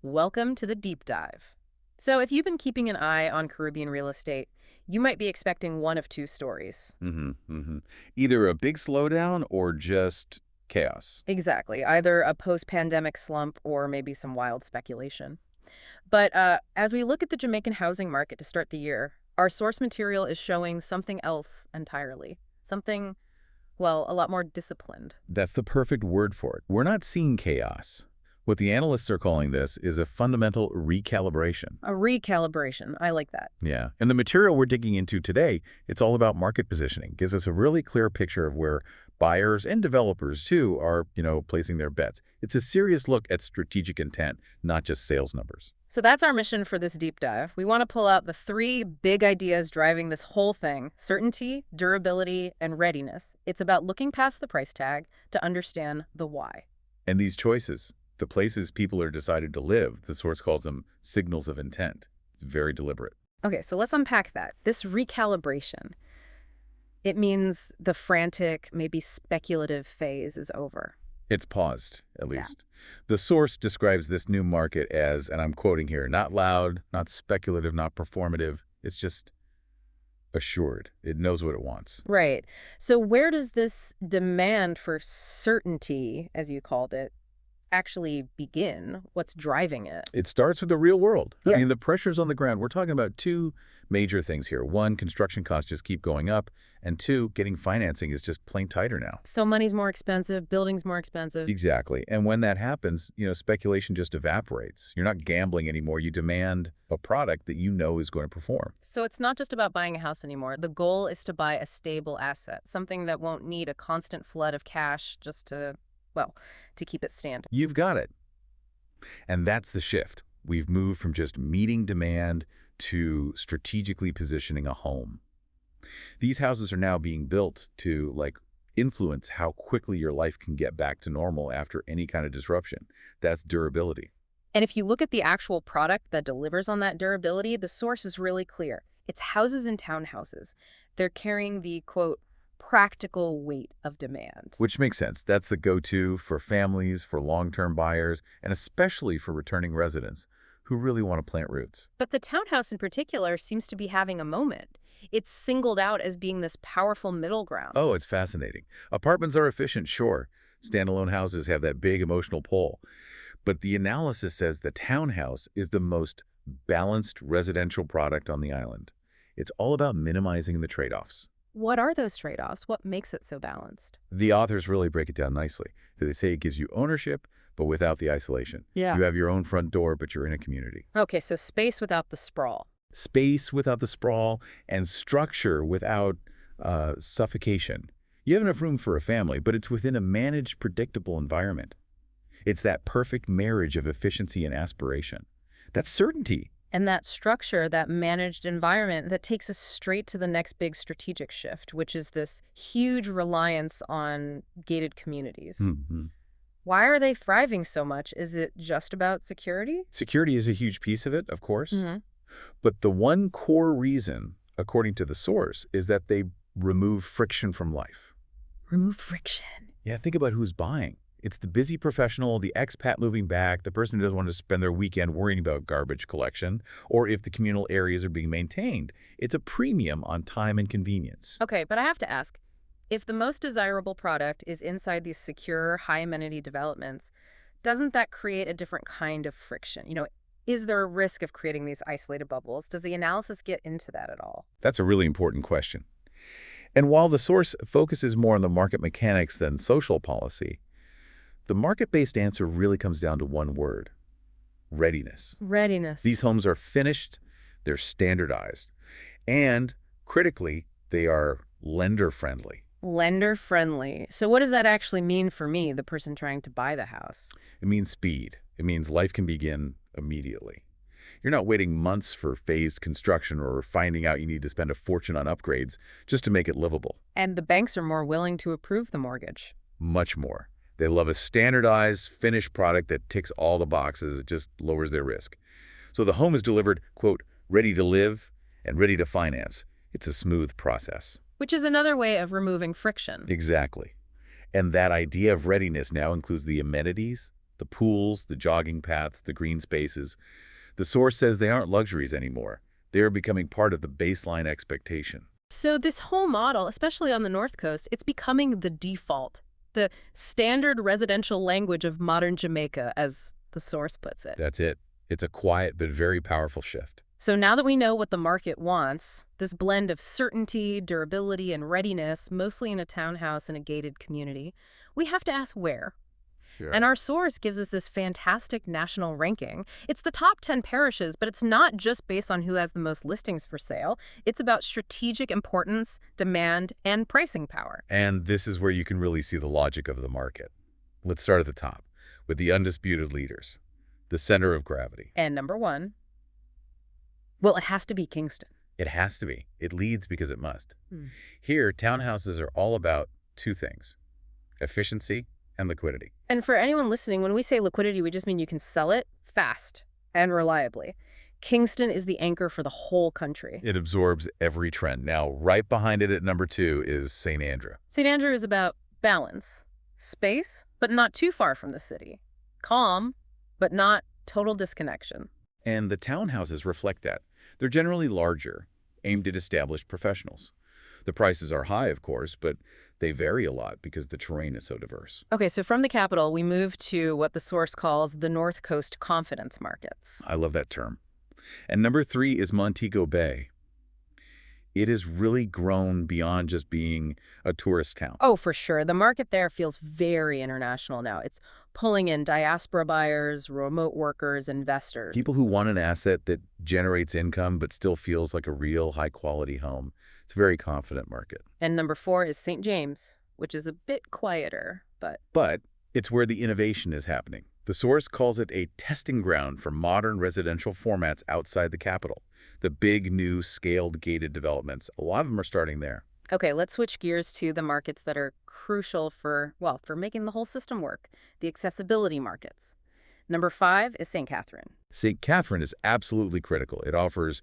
Welcome to the deep dive. So, if you've been keeping an eye on Caribbean real estate, you might be expecting one of two stories. Either a big slowdown or just chaos. Exactly, either a post-pandemic slump or maybe some wild speculation. But as we look at the Jamaican housing market to start the year, our source material is showing something else entirely. Something, well, a lot more disciplined. That's the perfect word for it. We're not seeing chaos. What the analysts are calling this is a fundamental recalibration. A recalibration. I like that. Yeah. And the material we're digging into today, it's all about market positioning. Gives us a really clear picture of where buyers and developers, too, are, placing their bets. It's a serious look at strategic intent, not just sales numbers. So that's our mission for this deep dive. We want to pull out the three big ideas driving this whole thing: certainty, durability, and readiness. It's about looking past the price tag to understand the why. And these choices, the places people are decided to live, the source calls them signals of intent. It's very deliberate. Okay, so let's unpack that. This recalibration, it means the frantic, maybe speculative phase is over. It's paused, at least. The source describes this new market as, and I'm quoting here, not loud, not speculative, not performative. It's just assured. It knows what it wants. Right. So where does this demand for certainty, as you called it, actually begin? What's driving it? It starts with the real world. Yeah. I mean, the pressures on the ground. We're talking about two major things here. One, construction costs just keep going up. And two, getting financing is just plain tighter now. So money's more expensive, building's more expensive. Exactly. And when that happens, speculation just evaporates. You're not gambling anymore. You demand a product that you know is going to perform. So it's not just about buying a house anymore. The goal is to buy a stable asset, something that won't need a constant flood of cash just to keep it standing. You've got it. And that's the shift. We've moved from just meeting demand to strategically positioning a home. These houses are now being built to, influence how quickly your life can get back to normal after any kind of disruption. That's durability. And if you look at the actual product that delivers on that durability, the source is really clear. It's houses and townhouses. They're carrying the, quote, practical weight of demand. Which makes sense. That's the go-to for families, for long-term buyers, and especially for returning residents who really want to plant roots. But the townhouse in particular seems to be having a moment. It's singled out as being this powerful middle ground. Oh, it's fascinating. Apartments are efficient, sure. Standalone houses have that big emotional pull. But the analysis says the townhouse is the most balanced residential product on the island. It's all about minimizing the trade-offs. What are those trade-offs? What makes it so balanced? The authors really break it down nicely. They say it gives you ownership, but without the isolation. Yeah. You have your own front door, but you're in a community. Okay, so space without the sprawl. Space without the sprawl, and structure without suffocation. You have enough room for a family, but it's within a managed, predictable environment. It's that perfect marriage of efficiency and aspiration. That's certainty. And that structure, that managed environment, that takes us straight to the next big strategic shift, which is this huge reliance on gated communities. Why are they thriving so much? Is it just about security? Security is a huge piece of it, of course. But the one core reason, according to the source, is that they remove friction from life. Remove friction. Yeah, think about who's buying. It's the busy professional, the expat moving back, the person who doesn't want to spend their weekend worrying about garbage collection, or if the communal areas are being maintained. It's a premium on time and convenience. Okay, but I have to ask, if the most desirable product is inside these secure, high-amenity developments, doesn't that create a different kind of friction? Is there a risk of creating these isolated bubbles? Does the analysis get into that at all? That's a really important question. And while the source focuses more on the market mechanics than social policy, the market-based answer really comes down to one word: readiness. Readiness. These homes are finished, they're standardized, and critically, they are lender-friendly. Lender-friendly. So what does that actually mean for me, the person trying to buy the house? It means speed. It means life can begin immediately. You're not waiting months for phased construction or finding out you need to spend a fortune on upgrades just to make it livable. And the banks are more willing to approve the mortgage. Much more. They love a standardized, finished product that ticks all the boxes. It just lowers their risk. So the home is delivered, quote, ready to live and ready to finance. It's a smooth process. Which is another way of removing friction. Exactly. And that idea of readiness now includes the amenities, The pools, the jogging paths, the green spaces. The source says they aren't luxuries anymore. They are becoming part of the baseline expectation. So this whole model, especially on the North Coast, it's becoming the default, the standard residential language of modern Jamaica, as the source puts it. That's it. It's a quiet but very powerful shift. So now that we know what the market wants, this blend of certainty, durability, and readiness, mostly in a townhouse in a gated community, we have to ask where. Sure. And our source gives us this fantastic national ranking. It's the top 10 parishes, but it's not just based on who has the most listings for sale. It's about strategic importance, demand, and pricing power. And this is where you can really see the logic of the market. Let's start at the top, with the undisputed leaders, the center of gravity. And number one, well, it has to be Kingston. It has to be. It leads because it must. Hmm. Here, townhouses are all about two things: efficiency and liquidity. And for anyone listening, when we say liquidity, we just mean you can sell it fast and reliably. Kingston is the anchor for the whole country. It absorbs every trend. Now, right behind it at number 2 is St. Andrew. St. Andrew is about balance, space, but not too far from the city. Calm, but not total disconnection. And the townhouses reflect that. They're generally larger, aimed at established professionals. The prices are high, of course, but they vary a lot because the terrain is so diverse. Okay, so from the capital, we move to what the source calls the North Coast confidence markets. I love that term. And number 3 is Montego Bay. It has really grown beyond just being a tourist town. Oh, for sure. The market there feels very international now. It's pulling in diaspora buyers, remote workers, investors. People who want an asset that generates income but still feels like a real high-quality home. It's a very confident market. And number 4 is St. James, which is a bit quieter, but... But it's where the innovation is happening. The source calls it a testing ground for modern residential formats outside the capital. The big, new, scaled, gated developments, a lot of them are starting there. Okay, let's switch gears to the markets that are crucial for, well, for making the whole system work, the accessibility markets. Number 5 is St. Catherine. St. Catherine is absolutely critical. It offers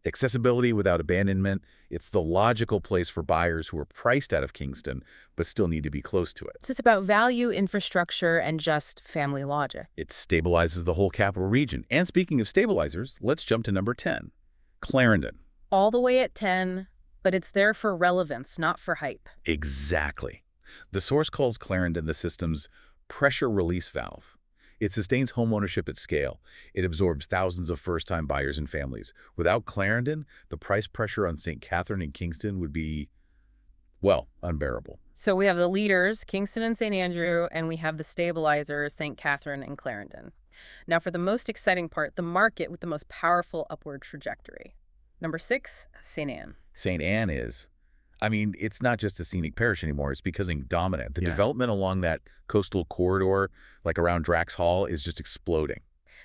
accessibility without abandonment. It's the logical place for buyers who are priced out of Kingston but still need to be close to it. So it's about value, infrastructure, and just family logic. It stabilizes the whole capital region. And speaking of stabilizers, let's jump to number 10, Clarendon. All the way at 10, but it's there for relevance, not for hype. Exactly. The source calls Clarendon the system's pressure release valve. It sustains homeownership at scale. It absorbs thousands of first-time buyers and families. Without Clarendon, the price pressure on St. Catherine and Kingston would be, well, unbearable. So we have the leaders, Kingston and St. Andrew, and we have the stabilizers, St. Catherine and Clarendon. Now for the most exciting part, the market with the most powerful upward trajectory. Number 6, St. Anne. St. Anne is, it's not just a scenic parish anymore. It's becoming dominant. The development along that coastal corridor, like around Drax Hall, is just exploding.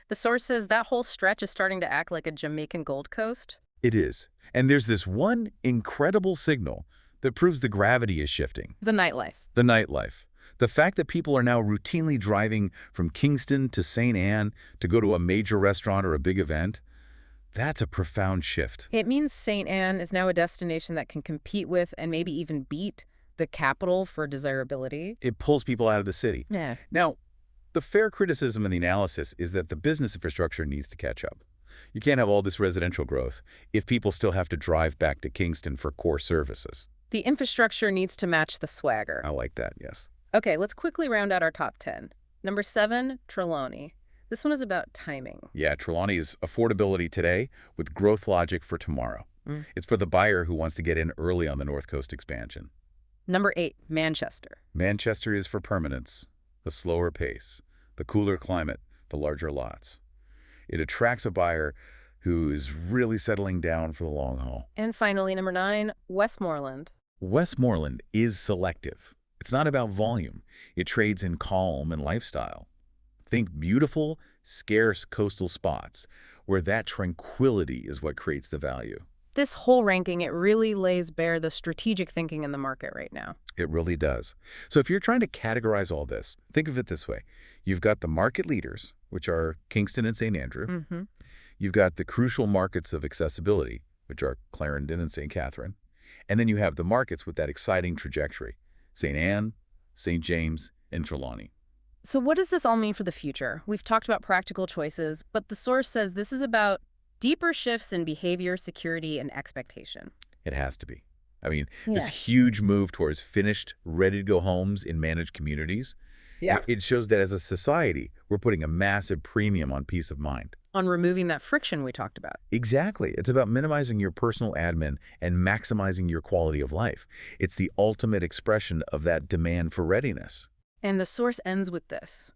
The source says that whole stretch is starting to act like a Jamaican Gold Coast. It is. And there's this one incredible signal that proves the gravity is shifting. The nightlife. The nightlife. The fact that people are now routinely driving from Kingston to St. Anne to go to a major restaurant or a big event, that's a profound shift. It means St. Anne is now a destination that can compete with and maybe even beat the capital for desirability. It pulls people out of the city. Yeah. Now, the fair criticism in the analysis is that the business infrastructure needs to catch up. You can't have all this residential growth if people still have to drive back to Kingston for core services. The infrastructure needs to match the swagger. I like that, yes. Okay, let's quickly round out our top 10. Number 7, Trelawney. This one is about timing. Yeah, Trelawney is affordability today with growth logic for tomorrow. It's for the buyer who wants to get in early on the North Coast expansion. Number 8, Manchester. Manchester is for permanence, the slower pace, the cooler climate, the larger lots. It attracts a buyer who is really settling down for the long haul. And finally, number 9, Westmoreland. Westmoreland is selective. It's not about volume. It trades in calm and lifestyle. Think beautiful, scarce coastal spots where that tranquility is what creates the value. This whole ranking, it really lays bare the strategic thinking in the market right now. It really does. So if you're trying to categorize all this, think of it this way. You've got the market leaders, which are Kingston and St. Andrew. You've got the crucial markets of accessibility, which are Clarendon and St. Catherine. And then you have the markets with that exciting trajectory, St. Anne, St. James, and Trelawney. So what does this all mean for the future? We've talked about practical choices, but the source says this is about deeper shifts in behavior, security, and expectation. It has to be. I mean, this Yes. huge move towards finished, ready-to-go homes in managed communities, Yeah. it shows that as a society, we're putting a massive premium on peace of mind. On removing that friction we talked about. Exactly. It's about minimizing your personal admin and maximizing your quality of life. It's the ultimate expression of that demand for readiness. And the source ends with this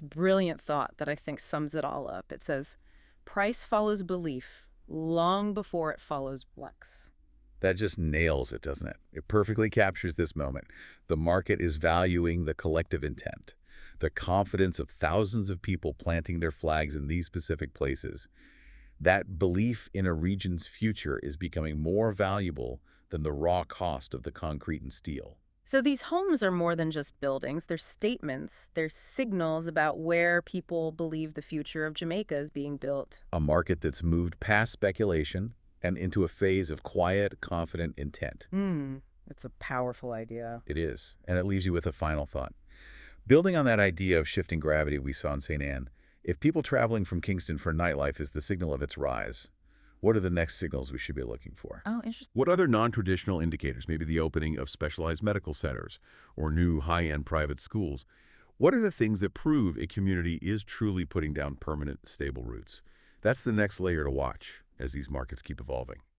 brilliant thought that I think sums it all up. It says, price follows belief long before it follows flex. That just nails it, doesn't it? It perfectly captures this moment. The market is valuing the collective intent, the confidence of thousands of people planting their flags in these specific places. That belief in a region's future is becoming more valuable than the raw cost of the concrete and steel. So these homes are more than just buildings. They're statements. They're signals about where people believe the future of Jamaica is being built. A market that's moved past speculation and into a phase of quiet, confident intent. That's a powerful idea. It is, and it leaves you with a final thought. Building on that idea of shifting gravity we saw in St. Anne, if people traveling from Kingston for nightlife is the signal of its rise, what are the next signals we should be looking for? Oh, interesting. What other non-traditional indicators, maybe the opening of specialized medical centers or new high-end private schools, what are the things that prove a community is truly putting down permanent, stable roots? That's the next layer to watch as these markets keep evolving.